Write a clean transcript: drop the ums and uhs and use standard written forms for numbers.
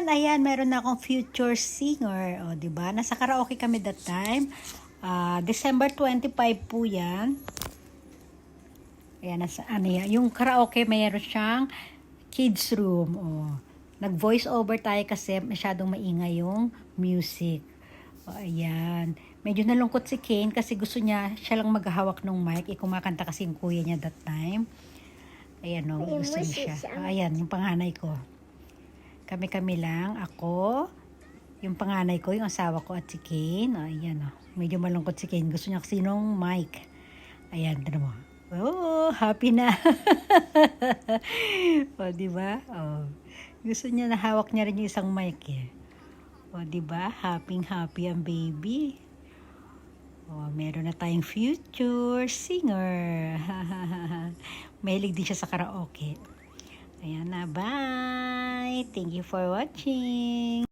ayan, meron na akong future singer. O, diba? Nasa karaoke kami that time. December 25 po yan. Ayan, ano yan. Yung karaoke, mayroon siyang kids room. O, nag-voice over tayo kasi masyadong maingay yung music. O, ayan. Medyo nalungkot si Kane kasi gusto niya, siya lang maghahawak ng mic. Kumakanta kasi yung kuya niya that time. Ayan o, gusto niya siya. Ayan, yung panganay ko. Kami-kami lang, ako, yung panganay ko, yung asawa ko at si Kane. Ayan o, medyo malungkot si Kane. Gusto niya kasi nung mic. Ayan, tignan mo. Oh, happy na. O, diba? O, gusto niya na hawak niya rin yung isang mic eh. O, diba? Happy ang baby. O, meron na tayong future singer. Mahilig din siya sa karaoke. Ayan na, bye! Thank you for watching!